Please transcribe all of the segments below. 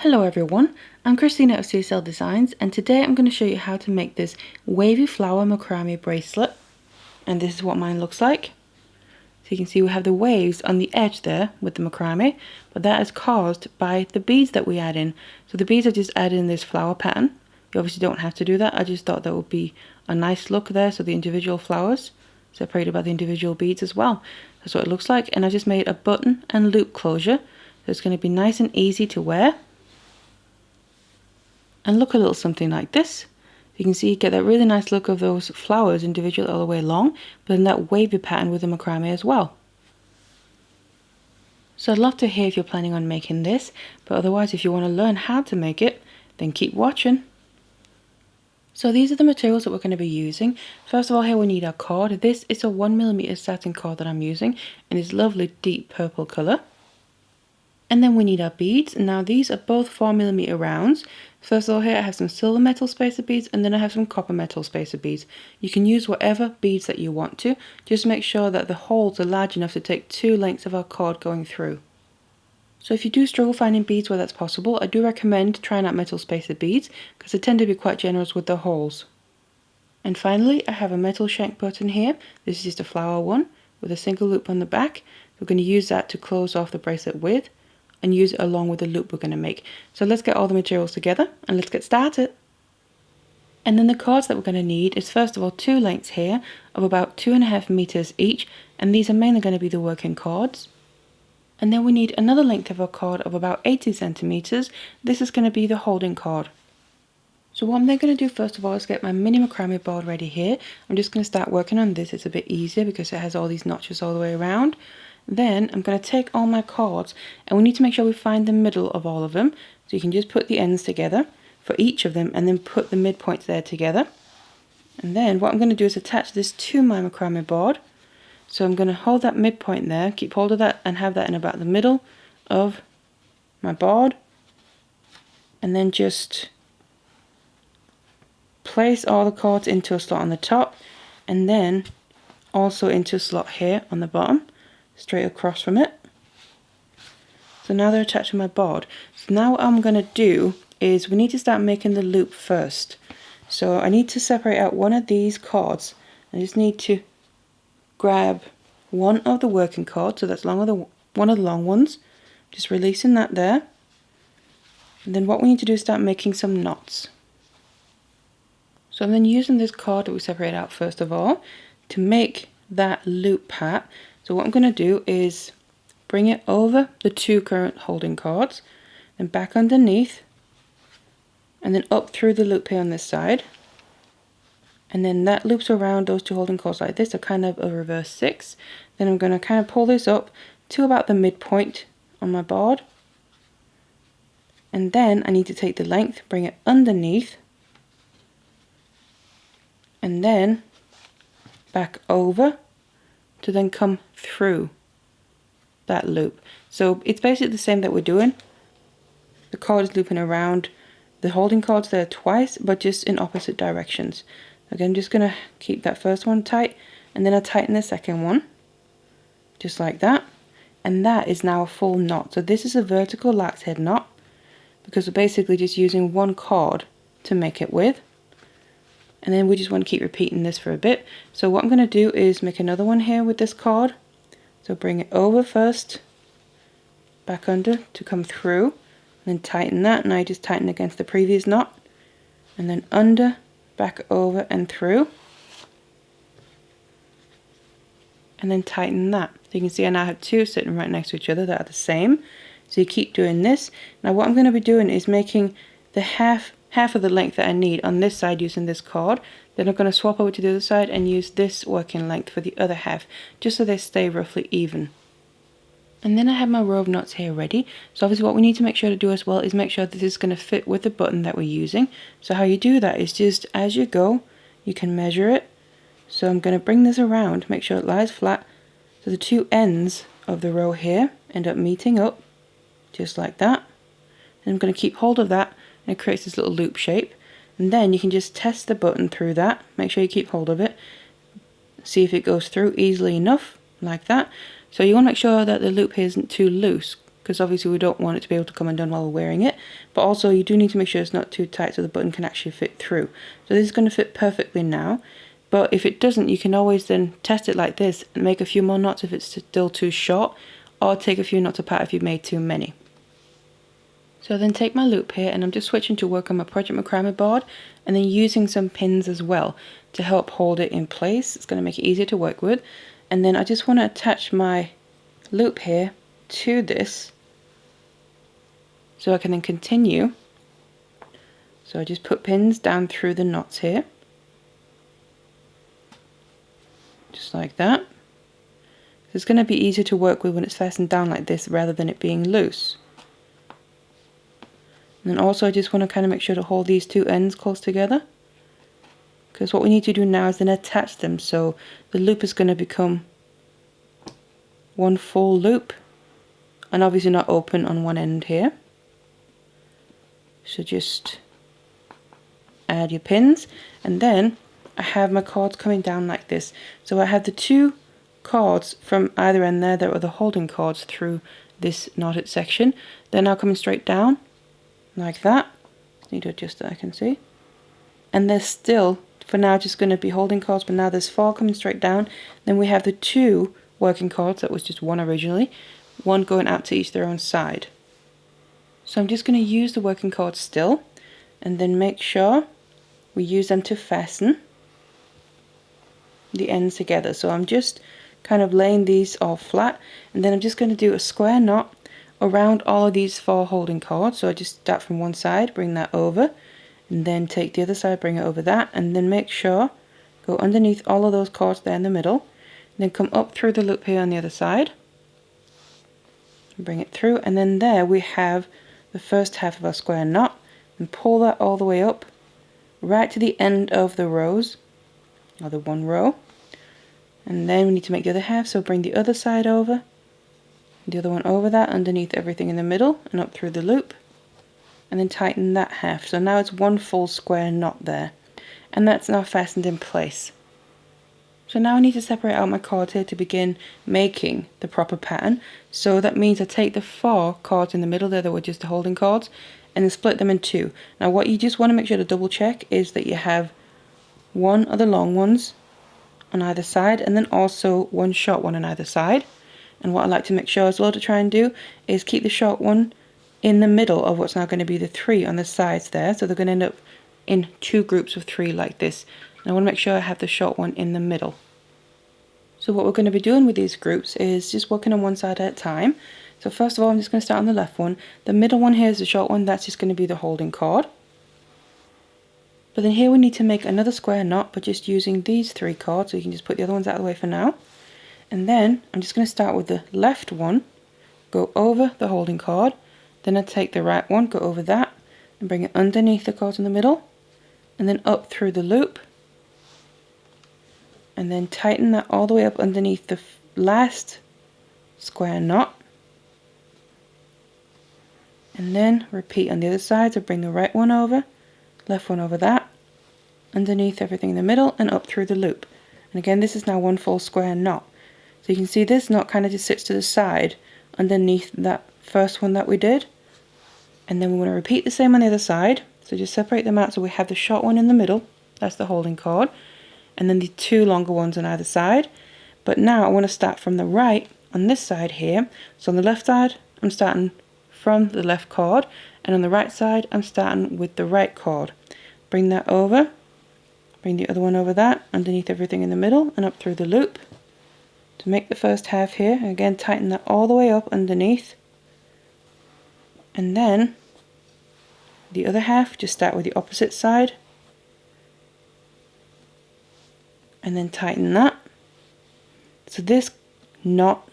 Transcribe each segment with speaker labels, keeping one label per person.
Speaker 1: Hello everyone, I'm Christina of CSLdesigns, and today I'm going to show you how to make this wavy flower macrame bracelet. And this is what mine looks like. So you can see we have the waves on the edge there with the macrame, but that is caused by the beads that we add in. So the beads are just added in this flower pattern. You obviously don't have to do that, I just thought that would be a nice look there, so the individual flowers separated by the individual beads as well. That's what it looks like, and I just made a button and loop closure, so it's going to be nice and easy to wear. And look a little something like this. You can see you get that really nice look of those flowers individually all the way along, but then that wavy pattern with the macrame as well. So I'd love to hear if you're planning on making this, but otherwise if you want to learn how to make it, then keep watching. So these are the materials that we're going to be using. First of all, here we need our cord. This is a 1mm satin cord that I'm using in this lovely deep purple colour. And then we need our beads. Now these are both 4mm rounds. First of all, here I have some silver metal spacer beads, and then I have some copper metal spacer beads. You can use whatever beads that you want to. Just make sure that the holes are large enough to take 2 lengths of our cord going through. So if you do struggle finding beads where that's possible, I do recommend trying out metal spacer beads because they tend to be quite generous with the holes. And finally, I have a metal shank button here. This is just a flower one with a single loop on the back. We're going to use that to close off the bracelet with, and use it along with the loop we're going to make. So let's get all the materials together and let's get started. And then the cords that we're going to need is first of all 2 lengths here of about 2.5 meters each, and these are mainly going to be the working cords. And then we need another length of a cord of about 80 centimeters. This is going to be the holding cord. So what I'm then going to do first of all is get my mini macrame board ready here. I'm just going to start working on this. It's a bit easier because it has all these notches all the way around. Then I'm going to take all my cords, and we need to make sure we find the middle of all of them. So you can just put the ends together for each of them and then put the midpoints there together. And then what I'm going to do is attach this to my macrame board. So I'm going to hold that midpoint there, keep hold of that and have that in about the middle of my board. And then just place all the cords into a slot on the top, and then also into a slot here on the bottom, straight across from it. So now they're attached to my board. So now what I'm going to do is we need to start making the loop first. So I need to separate out one of these cords. I just need to grab one of the working cords, so that's one of the long ones, just releasing that there. And then what we need to do is start making some knots. So I'm then using this cord that we separate out first of all to make that loop part. So what I'm going to do is bring it over the 2 current holding cords, then back underneath, and then up through the loop here on this side. And then that loops around those 2 holding cords like this, so kind of a reverse 6. Then I'm going to kind of pull this up to about the midpoint on my board. And then I need to take the length, bring it underneath, and then back over to then come through that loop. So it's basically the same that we're doing. The cord is looping around the holding cords there twice, but just in opposite directions. Again, I'm just going to keep that first one tight, and then I tighten the second one, just like that. And that is now a full knot. So this is a vertical lark's head knot, because we're basically just using one cord to make it with. And then we just want to keep repeating this for a bit. So what I'm going to do is make another one here with this cord. So bring it over first, back under to come through, and then tighten that. Now you just tighten against the previous knot, and then under, back over and through, and then tighten that. So you can see I now have 2 sitting right next to each other that are the same. So you keep doing this. Now what I'm going to be doing is making the half of the length that I need on this side using this cord. Then I'm going to swap over to the other side and use this working length for the other half, just so they stay roughly even. And then I have my row of knots here ready. So obviously what we need to make sure to do as well is make sure that this is going to fit with the button that we're using. So how you do that is just as you go, you can measure it. So I'm going to bring this around, make sure it lies flat. So the 2 ends of the row here end up meeting up, just like that. And I'm going to keep hold of that, and it creates this little loop shape. And then you can just test the button through that. Make sure you keep hold of it. See if it goes through easily enough, like that. So you want to make sure that the loop here isn't too loose, because because obviously we don't want it to be able to come undone while we're wearing it, but also you do need to make sure it's not too tight so the button can actually fit through. So this is going to fit perfectly now, but if it doesn't, you can always then test it like this and make a few more knots if it's still too short, or take a few knots apart if you've made too many. So then take my loop here, and I'm just switching to work on my Project Macrame board, and then using some pins as well to help hold it in place. It's going to make it easier to work with. And then I just want to attach my loop here to this so I can then continue. So I just put pins down through the knots here, just like that. It's going to be easier to work with when it's fastened down like this rather than it being loose. And then also I just want to kind of make sure to hold these two ends close together, because what we need to do now is then attach them, so the loop is going to become one full loop and obviously not open on one end here. So just add your pins, and then I have my cords coming down like this. So I have the two cords from either end there that are the holding cords through this knotted section. They're now coming straight down like that. Need to adjust that, I can see. And they're still, for now, just going to be holding cords, but now there's 4 coming straight down. Then we have the 2 working cords, that was just 1 originally, 1 going out to each their own side. So I'm just going to use the working cords still, and then make sure we use them to fasten the ends together. So I'm just kind of laying these all flat, and then I'm just going to do a square knot around all of these 4 holding cords. So I just start from one side, bring that over, and then take the other side, bring it over that, and then make sure, go underneath all of those cords there in the middle, and then come up through the loop here on the other side, bring it through, and then there we have the first half of our square knot, and pull that all the way up, right to the end of the rows, or the one row, and then we need to make the other half, so bring the other side over, the other one over that, underneath everything in the middle, and up through the loop, and then tighten that half. So now it's one full square knot there, and that's now fastened in place. So now I need to separate out my cords here to begin making the proper pattern. So that means I take the 4 cords in the middle there that were just the holding cords, and then split them in 2. Now what you just want to make sure to double check is that you have 1 of the long ones on either side, and then also 1 short one on either side. And what I like to make sure as well to try and do is keep the short one in the middle of what's now going to be the 3 on the sides there. So they're going to end up in 2 groups of 3 like this. And I want to make sure I have the short one in the middle. So what we're going to be doing with these groups is just working on one side at a time. So first of all, I'm just going to start on the left one. The middle one here is the short one, that's just going to be the holding cord. But then here we need to make another square knot, but just using these 3 cords, so you can just put the other ones out of the way for now. And then I'm just going to start with the left one, go over the holding cord, then I take the right one, go over that, and bring it underneath the cord in the middle, and then up through the loop, and then tighten that all the way up underneath the last square knot, and then repeat on the other side. So bring the right one over, left one over that, underneath everything in the middle, and up through the loop. And again, this is now one full square knot. So you can see this knot kind of just sits to the side underneath that first one that we did. And then we want to repeat the same on the other side. So just separate them out so we have the short one in the middle, that's the holding cord, and then the 2 longer ones on either side. But now I want to start from the right on this side here. So on the left side, I'm starting from the left cord, and on the right side, I'm starting with the right cord. Bring that over, bring the other one over that, underneath everything in the middle, and up through the loop. To make the first half here, again tighten that all the way up underneath, and then the other half, just start with the opposite side, and then tighten that. So this knot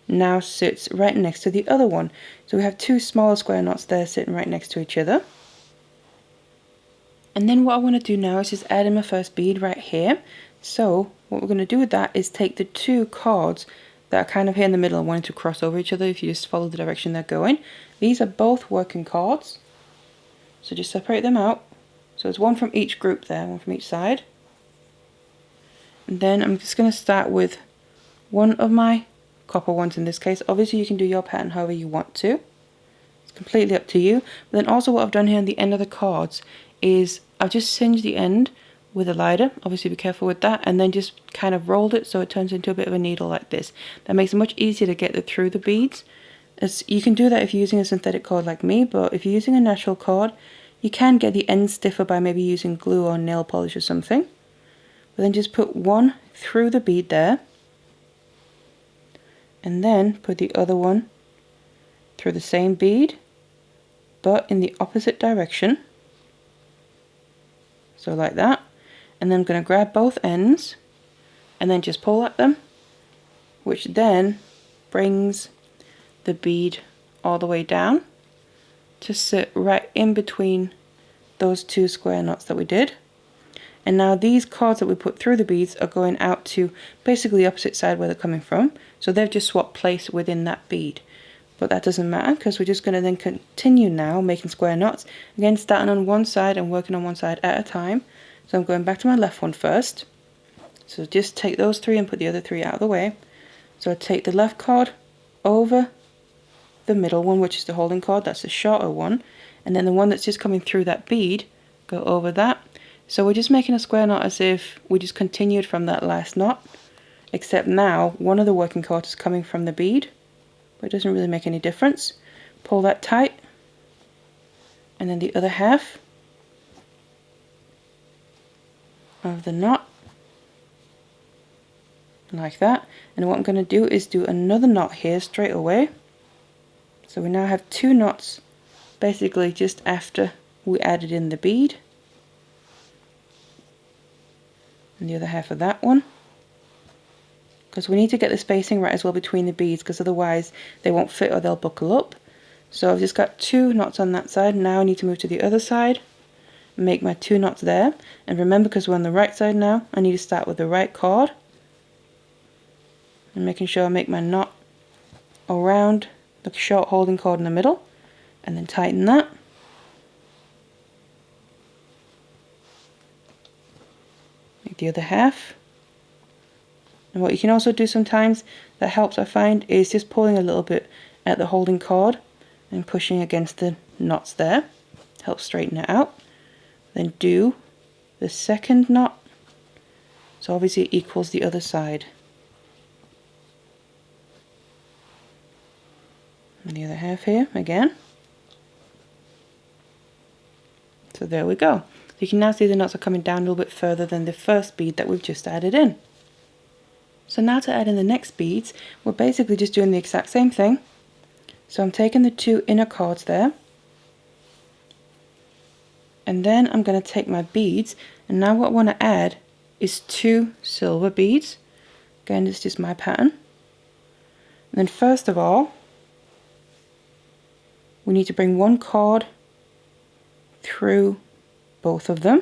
Speaker 1: now sits right next to the other one. So we have 2 smaller square knots there sitting right next to each other. And then what I want to do now is just add in my first bead right here. So what we're going to do with that is take the 2 cords that are kind of here in the middle and wanting to cross over each other if you just follow the direction they're going. These are both working cords. So just separate them out. So it's 1 from each group there, 1 from each side. And then I'm just going to start with one of my copper ones in this case. Obviously you can do your pattern however you want to. It's completely up to you. But then also what I've done here on the end of the cards is I've just singed the end with a lighter. Obviously be careful with that. And then just kind of rolled it so it turns into a bit of a needle like this. That makes it much easier to get it through the beads. You can do that if you're using a synthetic cord like me, but if you're using a natural cord, you can get the end stiffer by maybe using glue or nail polish or something. But then just put one through the bead there, and then put the other one through the same bead, but in the opposite direction. So like that. And then I'm going to grab both ends and then just pull at them, which then brings the bead all the way down to sit right in between those two square knots that we did. And now these cords that we put through the beads are going out to basically the opposite side where they're coming from. So they've just swapped place within that bead. But that doesn't matter because we're just going to then continue now making square knots. Again, starting on one side and working on one side at a time. So I'm going back to my left one first. So just take those three and put the other three out of the way. So I take the left cord over the middle one, which is the holding cord, that's the shorter one, and then the one that's just coming through that bead, go over that. So we're just making a square knot as if we just continued from that last knot, except now one of the working cords is coming from the bead, but it doesn't really make any difference. Pull that tight, and then the other half of the knot, like that. And what I'm going to do is do another knot here straight away. So we now have two knots basically just after we added in the bead, and the other half of that one, because we need to get the spacing right as well between the beads, because otherwise they won't fit or they'll buckle up. So I've just got two knots on that side. Now I need to move to the other side and make my two knots there. And remember, because we're on the right side now, I need to start with the right cord and making sure I make my knot around the short holding cord in the middle, and then tighten that. Make the other half. And what you can also do sometimes that helps, I find, is just pulling a little bit at the holding cord and pushing against the knots there. Helps straighten it out. Then do the second knot. So obviously it equals the other side. And the other half here again. So there we go. So you can now see the knots are coming down a little bit further than the first bead that we've just added in. So now to add in the next beads, we're basically just doing the exact same thing. So I'm taking the two inner cords there, and then I'm going to take my beads, and now what I want to add is two silver beads. Again, it's just my pattern. And then first of all, we need to bring one cord through both of them.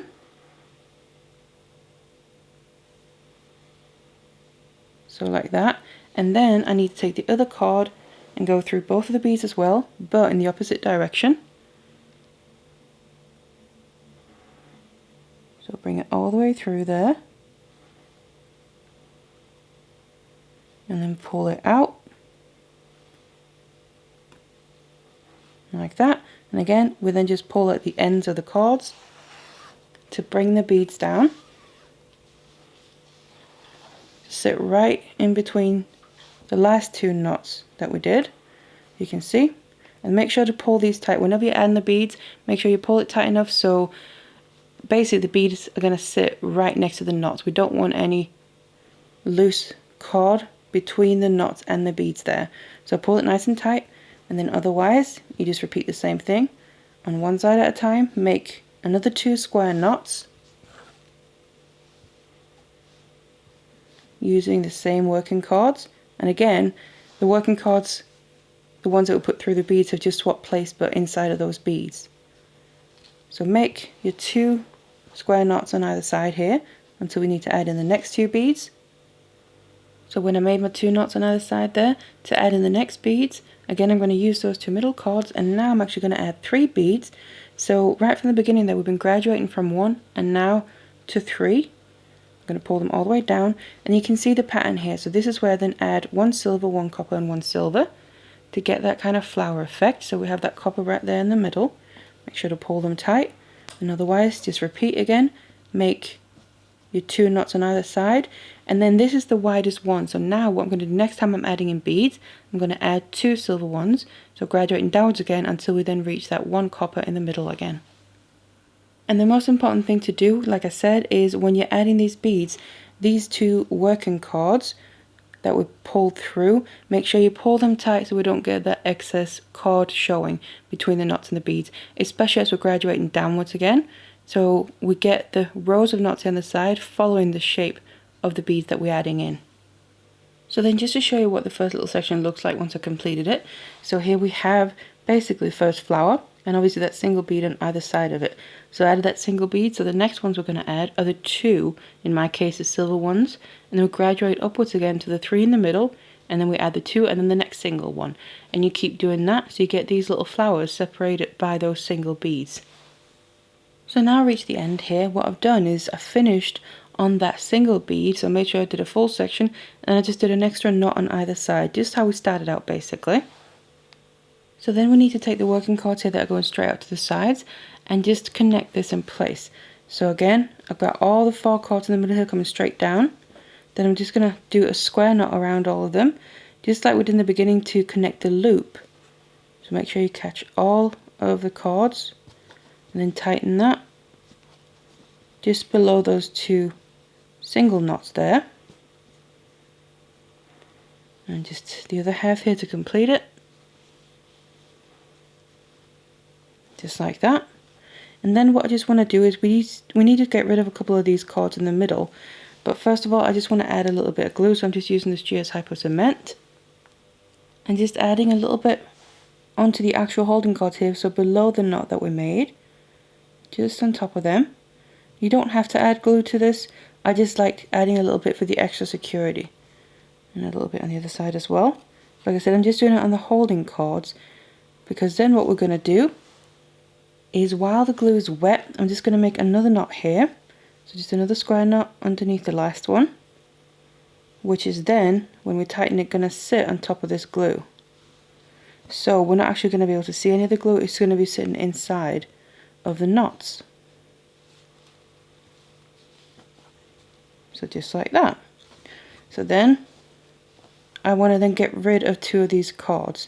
Speaker 1: So like that. And then I need to take the other cord and go through both of the beads as well, but in the opposite direction. So bring it all the way through there. And then pull it out. Like that. And again, we then just pull at the ends of the cords to bring the beads down. Sit right in between the last two knots that we did. You can see. And make sure to pull these tight. Whenever you add in the beads, make sure you pull it tight enough so basically the beads are going to sit right next to the knots. We don't want any loose cord between the knots and the beads there. So pull it nice and tight. And then otherwise, you just repeat the same thing on one side at a time. Make another two square knots using the same working cords. And again, the working cords, the ones that we put through the beads, have just swapped place but inside of those beads. So make your two square knots on either side here until we need to add in the next two beads. So when I made my two knots on either side there, to add in the next beads, again I'm going to use those two middle cords, and now I'm actually going to add 3 beads. So right from the beginning there, we've been graduating from 1 and now to 3. I'm going to pull them all the way down, and you can see the pattern here. So this is where I then add 1 silver, 1 copper and 1 silver to get that kind of flower effect. So we have that copper right there in the middle. Make sure to pull them tight, and otherwise just repeat again. Make your 2 knots on either side, and then this is the widest one. So now what I'm going to do next time I'm adding in beads, I'm going to add 2 silver ones, so graduating downwards again until we then reach that 1 copper in the middle again. And the most important thing to do, like I said, is when you're adding these beads, these 2 working cords that we pulled through, make sure you pull them tight so we don't get that excess cord showing between the knots and the beads, especially as we're graduating downwards again. So we get the rows of knots on the side following the shape of the beads that we're adding in. So then just to show you what the first little section looks like once I completed it. So here we have basically the first flower, and obviously that single bead on either side of it. So I added that single bead, so the next ones we're going to add are the 2, in my case the silver ones, and then we graduate upwards again to the 3 in the middle, and then we add the 2 and then the next single one. And you keep doing that so you get these little flowers separated by those single beads. So now I reach the end here. What I've done is I finished on that single bead, so I made sure I did a full section, and I just did an extra knot on either side, just how we started out basically. So then we need to take the working cords here that are going straight out to the sides and just connect this in place. So again, I've got all the 4 cords in the middle here coming straight down. Then I'm just going to do a square knot around all of them, just like we did in the beginning to connect the loop. So make sure you catch all of the cords and then tighten that just below those 2 single knots there. And just the other half here to complete it. Just like that. And then what I just want to do is we need to get rid of a couple of these cords in the middle. But first of all, I just want to add a little bit of glue, so I'm just using this GS Hypo Cement. And just adding a little bit onto the actual holding cords here, so below the knot that we made. Just on top of them. You don't have to add glue to this. I just like adding a little bit for the extra security. And a little bit on the other side as well. Like I said, I'm just doing it on the holding cords, because then what we're going to do is while the glue is wet, I'm just going to make another knot here. So just another square knot underneath the last one, which is then, when we tighten it, going to sit on top of this glue. So we're not actually going to be able to see any of the glue, it's going to be sitting inside of the knots. So just like that. So then, I want to then get rid of 2 of these cords.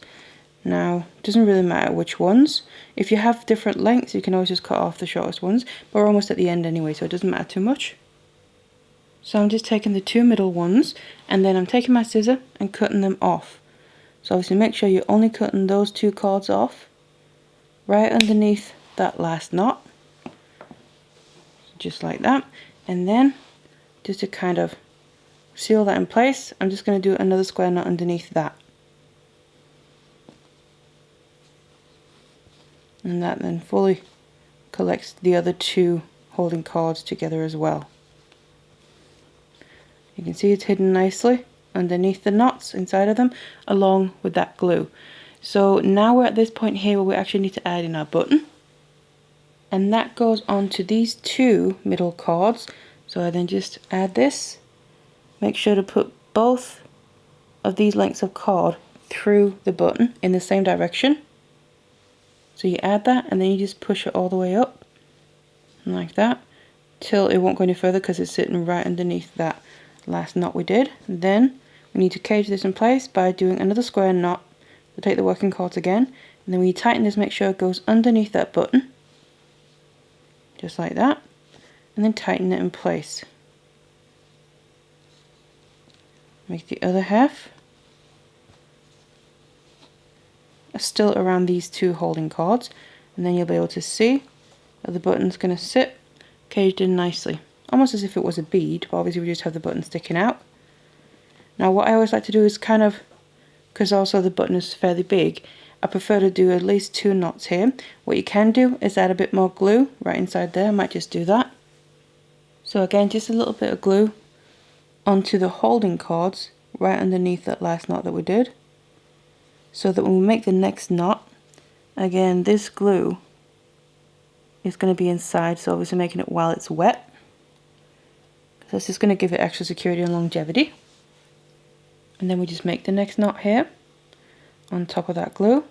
Speaker 1: Now, it doesn't really matter which ones. If you have different lengths, you can always just cut off the shortest ones, but we're almost at the end anyway, so it doesn't matter too much. So I'm just taking the 2 middle ones, and then I'm taking my scissor and cutting them off. So obviously make sure you're only cutting those 2 cords off, right underneath that last knot. Just like that. And then, just to kind of seal that in place, I'm just going to do another square knot underneath that. And that then fully collects the other 2 holding cords together as well. You can see it's hidden nicely underneath the knots inside of them, along with that glue. So now we're at this point here where we actually need to add in our button. And that goes on to these 2 middle cords. So I then just add this. Make sure to put both of these lengths of cord through the button in the same direction. So you add that, and then you just push it all the way up, like that, till it won't go any further because it's sitting right underneath that last knot we did. And then we need to cage this in place by doing another square knot. So take the working cords again, and then when you tighten this, make sure it goes underneath that button, just like that, and then tighten it in place. Make the other half still around these 2 holding cords, and then you'll be able to see that the button's going to sit caged in nicely, almost as if it was a bead, but obviously we just have the button sticking out. Now what I always like to do is kind of, because also the button is fairly big, I prefer to do at least 2 knots here. What you can do is add a bit more glue right inside there. I might just do that. So again, just a little bit of glue onto the holding cords right underneath that last knot that we did, so that when we make the next knot, again this glue is going to be inside, so obviously making it while it's wet. So it's just going to give it extra security and longevity. And then we just make the next knot here on top of that glue.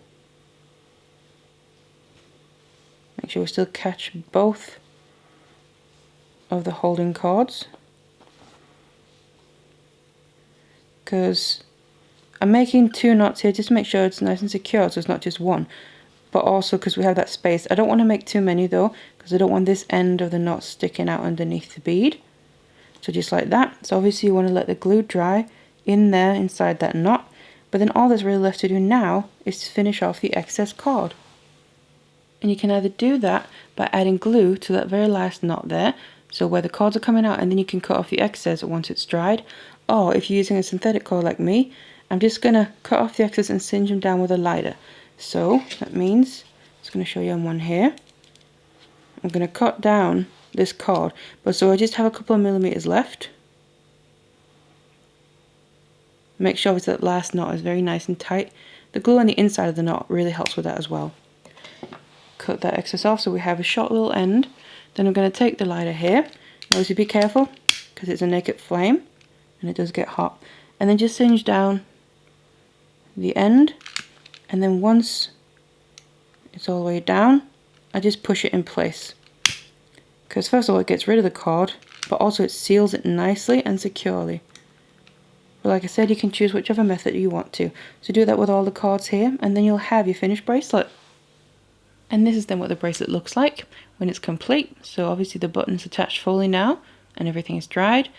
Speaker 1: Make sure we still catch both of the holding cords, because I'm making 2 knots here just to make sure it's nice and secure, so it's not just one, but also because we have that space. I don't want to make too many though, because I don't want this end of the knot sticking out underneath the bead. So just like that. So obviously you want to let the glue dry in there inside that knot, but then all that's really left to do now is to finish off the excess cord. And you can either do that by adding glue to that very last knot there, so where the cords are coming out, and then you can cut off the excess once it's dried. Or if you're using a synthetic cord like me, I'm just going to cut off the excess and singe them down with a lighter. So that means, I'm just going to show you on one here. I'm going to cut down this cord, but so I just have a couple of millimeters left. Make sure that last knot is very nice and tight. The glue on the inside of the knot really helps with that as well. Cut that excess off so we have a short little end. Then I'm going to take the lighter here. Obviously be careful because it's a naked flame and it does get hot. And then just singe down the end, and then once it's all the way down, I just push it in place. Because first of all it gets rid of the cord, but also it seals it nicely and securely. But like I said, you can choose whichever method you want to. So do that with all the cords here, and then you'll have your finished bracelet. And this is then what the bracelet looks like when it's complete. So obviously the button's attached fully now and everything is dried,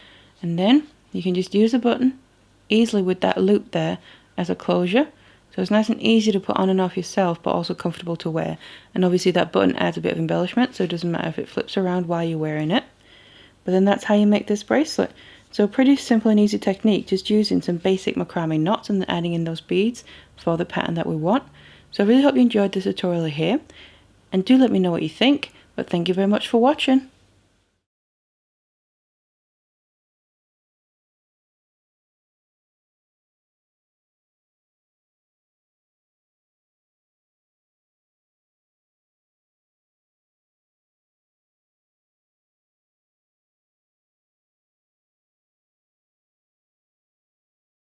Speaker 1: and then you can just use the button easily with that loop there as a closure. So it's nice and easy to put on and off yourself, but also comfortable to wear. And obviously that button adds a bit of embellishment, so it doesn't matter if it flips around while you're wearing it. But then that's how you make this bracelet. So a pretty simple and easy technique, just using some basic macrame knots and then adding in those beads for the pattern that we want. So I really hope you enjoyed this tutorial here, and do let me know what you think. But thank you very much for watching.